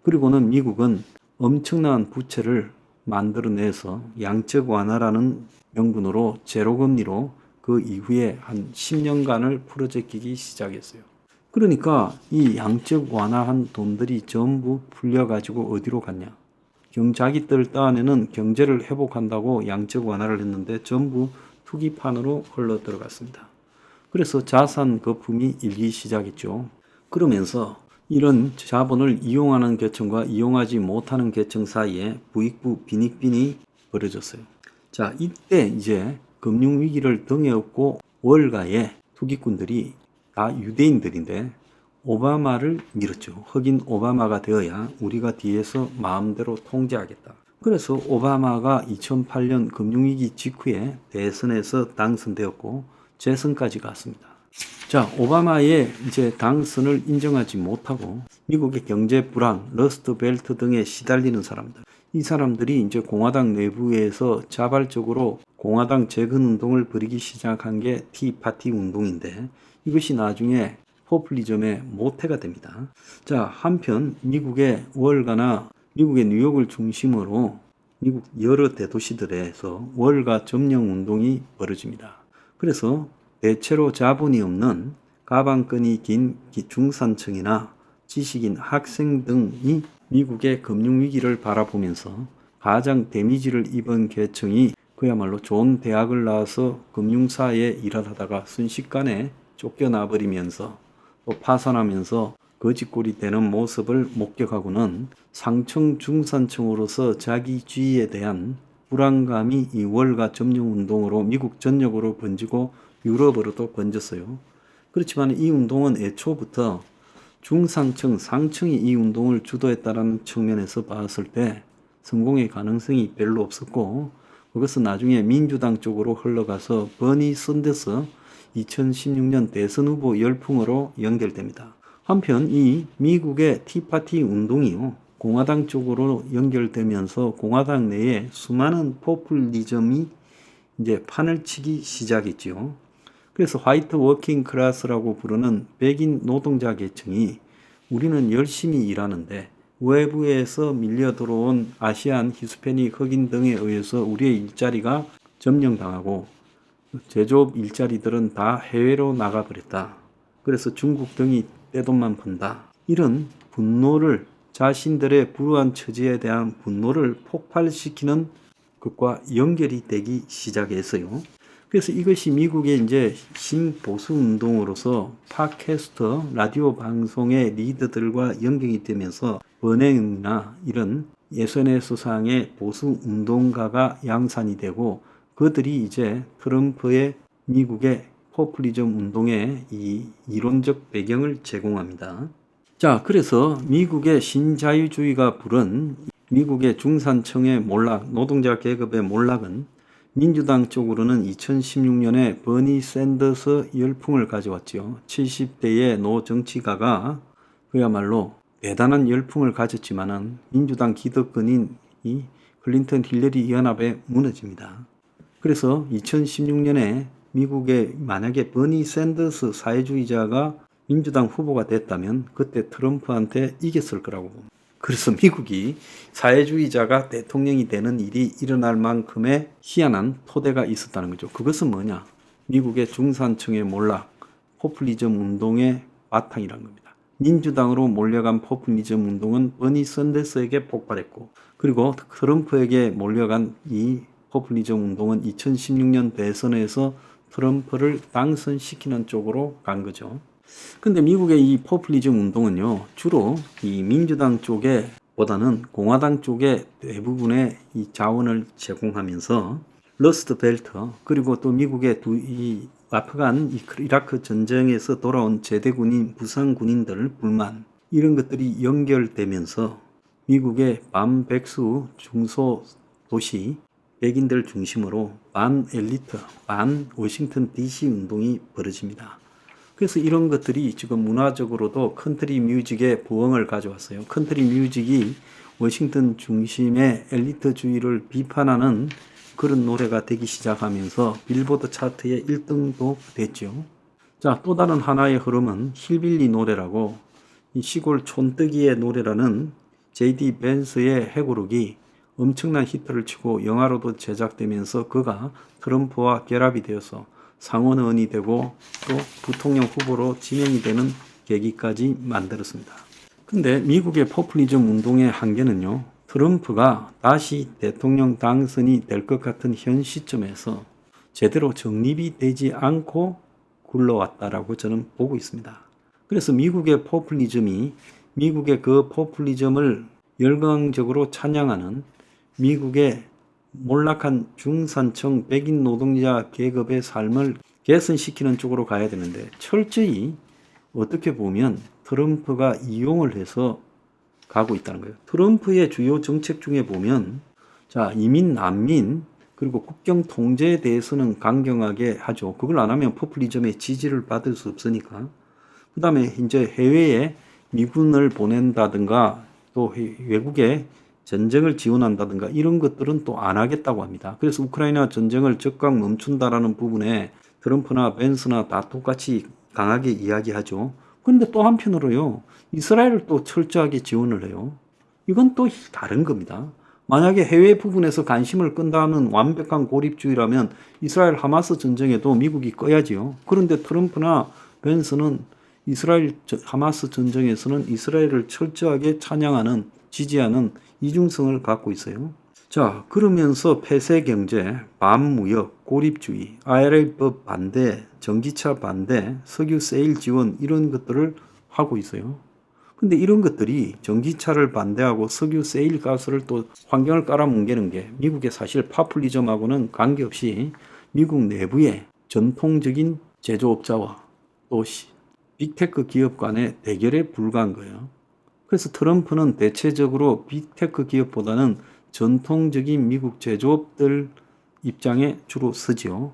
그리고는 미국은 엄청난 부채를 만들어내서 양적 완화라는 명분으로 제로금리로 그 이후에 한 10년간을 풀어제끼기 시작했어요. 그러니까 이 양적 완화한 돈들이 전부 풀려가지고 어디로 갔냐? 자기들 딴에는 경제를 회복한다고 양적 완화를 했는데 전부 투기판으로 흘러 들어갔습니다. 그래서 자산 거품이 일기 시작했죠. 그러면서 이런 자본을 이용하는 계층과 이용하지 못하는 계층 사이에 부익부 빈익빈이 벌어졌어요. 자, 이때 이제 금융위기를 등에 업고 월가의 투기꾼들이 다 유대인들인데 오바마를 밀었죠. 흑인 오바마가 되어야 우리가 뒤에서 마음대로 통제하겠다. 그래서 오바마가 2008년 금융위기 직후에 대선에서 당선되었고 재선까지 갔습니다. 자, 오바마의 이제 당선을 인정하지 못하고 미국의 경제 불황, 러스트 벨트 등에 시달리는 사람들. 이 사람들이 이제 공화당 내부에서 자발적으로 공화당 재건 운동을 벌이기 시작한 게 티파티 운동인데 이것이 나중에 포퓰리즘의 모태가 됩니다. 자, 한편 미국의 월가나 미국의 뉴욕을 중심으로 미국 여러 대도시들에서 월가 점령 운동이 벌어집니다. 그래서 대체로 자본이 없는 가방끈이 긴 중산층이나 지식인 학생 등이 미국의 금융위기를 바라보면서 가장 데미지를 입은 계층이 그야말로 좋은 대학을 나와서 금융사에 일을 하다가 순식간에 쫓겨나 버리면서 또 파산하면서 거지꼴이 되는 모습을 목격하고는 상층 중산층으로서 자기주의에 대한 불안감이 이 월가 점령 운동으로 미국 전역으로 번지고 유럽으로도 번졌어요. 그렇지만 이 운동은 애초부터 중상층, 상층이 이 운동을 주도했다는 측면에서 봤을 때 성공의 가능성이 별로 없었고 그것은 나중에 민주당 쪽으로 흘러가서 버니 샌더스 2016년 대선 후보 열풍으로 연결됩니다. 한편 이 미국의 티파티 운동이요. 공화당 쪽으로 연결되면서 공화당 내에 수많은 포퓰리즘이 이제 판을 치기 시작했지요. 그래서 화이트 워킹 클래스라고 부르는 백인 노동자 계층이 우리는 열심히 일하는데 외부에서 밀려 들어온 아시안, 히스패닉, 흑인 등에 의해서 우리의 일자리가 점령당하고 제조업 일자리들은 다 해외로 나가버렸다. 그래서 중국 등이 떼돈만 번다. 이런 분노를 자신들의 불우한 처지에 대한 분노를 폭발시키는 것과 연결이 되기 시작했어요. 그래서 이것이 미국의 이제 신보수 운동으로서 팟캐스트, 라디오 방송의 리더들과 연결이 되면서 은행이나 이런 SNS상의 보수 운동가가 양산이 되고 그들이 이제 트럼프의 미국의 포퓰리즘 운동의 이 이론적 배경을 제공합니다. 자, 그래서 미국의 신자유주의가 부른 미국의 중산층의 몰락, 노동자 계급의 몰락은 민주당 쪽으로는 2016년에 버니 샌더스 열풍을 가져왔죠. 70대의 노 정치가가 그야말로 대단한 열풍을 가졌지만은 민주당 기득권인 이 클린턴 힐러리 연합에 무너집니다. 그래서 2016년에 미국에 만약에 버니 샌더스 사회주의자가 민주당 후보가 됐다면 그때 트럼프한테 이겼을 거라고 봅니다. 그래서 미국이 사회주의자가 대통령이 되는 일이 일어날 만큼의 희한한 토대가 있었다는 거죠. 그것은 뭐냐? 미국의 중산층의 몰락, 포퓰리즘 운동의 바탕이란 겁니다. 민주당으로 몰려간 포퓰리즘 운동은 버니 샌더스에게 폭발했고 그리고 트럼프에게 몰려간 이 포퓰리즘 운동은 2016년 대선에서 트럼프를 당선시키는 쪽으로 간 거죠. 근데 미국의 이 포퓰리즘 운동은요, 주로 이 민주당 쪽에 보다는 공화당 쪽에 대부분의 이 자원을 제공하면서 러스트 벨트 그리고 또 미국의 이 아프간 이라크 전쟁에서 돌아온 제대군인 부상 군인들 불만 이런 것들이 연결되면서 미국의 반백수 중소 도시 백인들 중심으로 반 엘리트, 반 워싱턴 DC 운동이 벌어집니다. 그래서 이런 것들이 지금 문화적으로도 컨트리 뮤직의 부흥을 가져왔어요. 컨트리 뮤직이 워싱턴 중심의 엘리트주의를 비판하는 그런 노래가 되기 시작하면서 빌보드 차트의 1등도 됐죠. 자, 또 다른 하나의 흐름은 힐빌리 노래라고 이 시골 촌뜨기의 노래라는 J.D. 벤스의 해고록이 엄청난 히트를 치고 영화로도 제작되면서 그가 트럼프와 결합이 되어서 상원의원이 되고 또 부통령 후보로 지명이 되는 계기까지 만들었습니다. 근데 미국의 포퓰리즘 운동의 한계는요, 트럼프가 다시 대통령 당선이 될 것 같은 현 시점에서 제대로 정립이 되지 않고 굴러왔다라고 저는 보고 있습니다. 그래서 미국의 포퓰리즘이 미국의 그 포퓰리즘을 열광적으로 찬양하는 미국의 몰락한 중산층 백인 노동자 계급의 삶을 개선시키는 쪽으로 가야 되는데 철저히 어떻게 보면 트럼프가 이용을 해서 가고 있다는 거예요. 트럼프의 주요 정책 중에 보면 자, 이민, 난민, 그리고 국경 통제에 대해서는 강경하게 하죠. 그걸 안 하면 포퓰리즘의 지지를 받을 수 없으니까. 그 다음에 이제 해외에 미군을 보낸다든가 또 외국에 전쟁을 지원한다든가 이런 것들은 또 안 하겠다고 합니다. 그래서 우크라이나 전쟁을 즉각 멈춘다라는 부분에 트럼프나 벤스나 다 똑같이 강하게 이야기하죠. 그런데 또 한편으로요, 이스라엘을 또 철저하게 지원을 해요. 이건 또 다른 겁니다. 만약에 해외 부분에서 관심을 끈다는 완벽한 고립주의라면 이스라엘 하마스 전쟁에도 미국이 꺼야지요. 그런데 트럼프나 벤스는 이스라엘 하마스 전쟁에서는 이스라엘을 철저하게 찬양하는, 지지하는 이중성을 갖고 있어요. 자, 그러면서 폐쇄 경제, 반무역, 고립주의, IRA법 반대, 전기차 반대, 석유 세일 지원 이런 것들을 하고 있어요. 근데 이런 것들이 전기차를 반대하고 석유 세일 가스를 또 환경을 깔아뭉개는 게 미국의 사실 파퓰리즘하고는 관계없이 미국 내부의 전통적인 제조업자와 또 빅테크 기업 간의 대결에 불과한 거예요. 그래서 트럼프는 대체적으로 빅테크 기업보다는 전통적인 미국 제조업들 입장에 주로 서지요.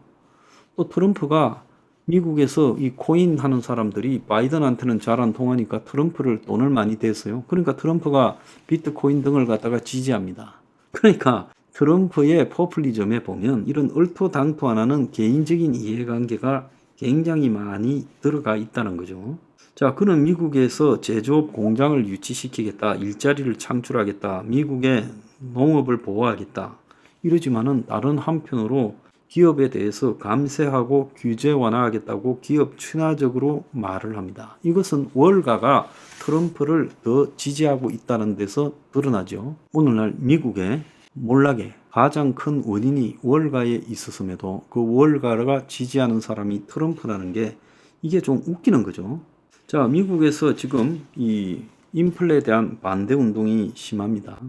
또 트럼프가 미국에서 이 코인 하는 사람들이 바이든한테는 잘 안 통하니까 트럼프를 돈을 많이 댔어요. 그러니까 트럼프가 비트코인 등을 갖다가 지지합니다. 그러니까 트럼프의 포퓰리즘에 보면 이런 얼토당토 안 하는 개인적인 이해관계가 굉장히 많이 들어가 있다는 거죠. 자, 그는 미국에서 제조업 공장을 유치시키겠다, 일자리를 창출하겠다, 미국의 농업을 보호하겠다. 이러지만은 다른 한편으로 기업에 대해서 감세하고 규제 완화하겠다고 기업 친화적으로 말을 합니다. 이것은 월가가 트럼프를 더 지지하고 있다는 데서 드러나죠. 오늘날 미국의 몰락의 가장 큰 원인이 월가에 있었음에도 그 월가가 지지하는 사람이 트럼프라는 게 이게 좀 웃기는 거죠. 자, 미국에서 지금 이 인플레에 대한 반대 운동이 심합니다.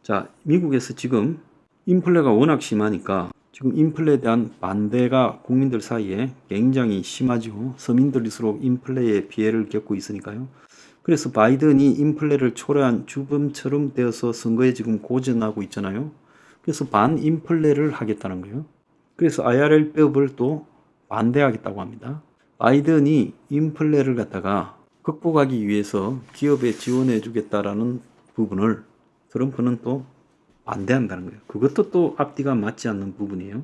자, 미국에서 지금 인플레가 워낙 심하니까 지금 인플레에 대한 반대가 국민들 사이에 굉장히 심하죠. 서민들일수록 인플레의 피해를 겪고 있으니까요. 그래서 바이든이 인플레를 초래한 주범처럼 되어서 선거에 지금 고전하고 있잖아요. 그래서 반인플레를 하겠다는 거예요. 그래서 IRL법을 또 반대하겠다고 합니다. 바이든이 인플레를 갖다가 극복하기 위해서 기업에 지원해 주겠다라는 부분을 트럼프는 또 반대한다는 거예요. 그것도 또 앞뒤가 맞지 않는 부분이에요.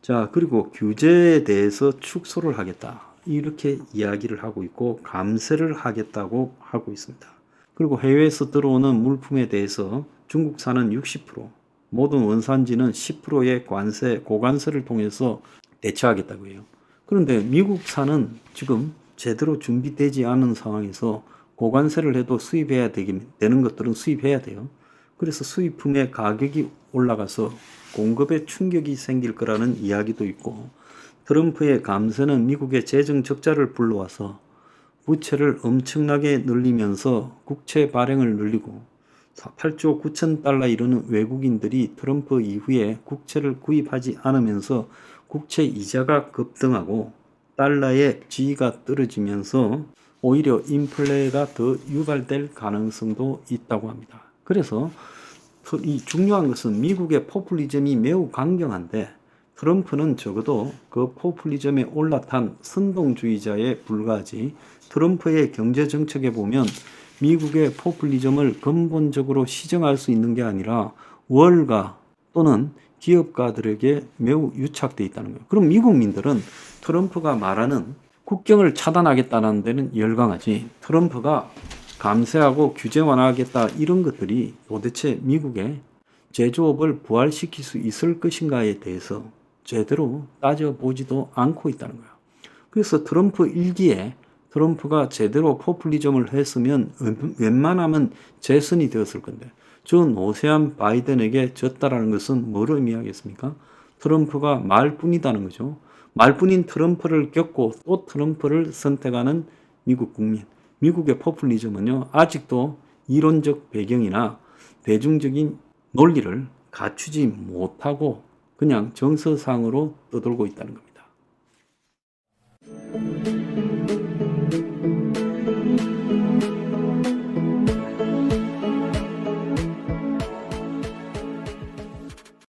자, 그리고 규제에 대해서 축소를 하겠다. 이렇게 이야기를 하고 있고 감세를 하겠다고 하고 있습니다. 그리고 해외에서 들어오는 물품에 대해서 중국산은 60%, 모든 원산지는 10%의 관세, 고관세를 통해서 대처하겠다고 해요. 그런데 미국산은 지금 제대로 준비되지 않은 상황에서 고관세를 해도 수입해야 되는 것들은 수입해야 돼요. 그래서 수입품의 가격이 올라가서 공급에 충격이 생길 거라는 이야기도 있고, 트럼프의 감세는 미국의 재정 적자를 불러와서 부채를 엄청나게 늘리면서 국채 발행을 늘리고 8조 9천 달러 이르는 외국인들이 트럼프 이후에 국채를 구입하지 않으면서 국채 이자가 급등하고 달러의 지위가 떨어지면서 오히려 인플레가 더 유발될 가능성도 있다고 합니다. 그래서 이 중요한 것은 미국의 포퓰리즘이 매우 강경한데 트럼프는 적어도 그 포퓰리즘에 올라탄 선동주의자에 불과하지, 트럼프의 경제정책에 보면 미국의 포퓰리즘을 근본적으로 시정할 수 있는 게 아니라 월가 또는 기업가들에게 매우 유착되어 있다는 거예요. 그럼 미국민들은 트럼프가 말하는 국경을 차단하겠다는 데는 열광하지, 트럼프가 감세하고 규제 완화하겠다 이런 것들이 도대체 미국의 제조업을 부활시킬 수 있을 것인가에 대해서 제대로 따져보지도 않고 있다는 거예요. 그래서 트럼프 일기에 트럼프가 제대로 포퓰리즘을 했으면 웬만하면 재선이 되었을 건데 저 노세한 바이든에게 졌다라는 것은 뭐를 의미하겠습니까? 트럼프가 말뿐이다는 거죠. 말뿐인 트럼프를 겪고 또 트럼프를 선택하는 미국 국민. 미국의 포퓰리즘은요, 아직도 이론적 배경이나 대중적인 논리를 갖추지 못하고 그냥 정서상으로 떠돌고 있다는 겁니다.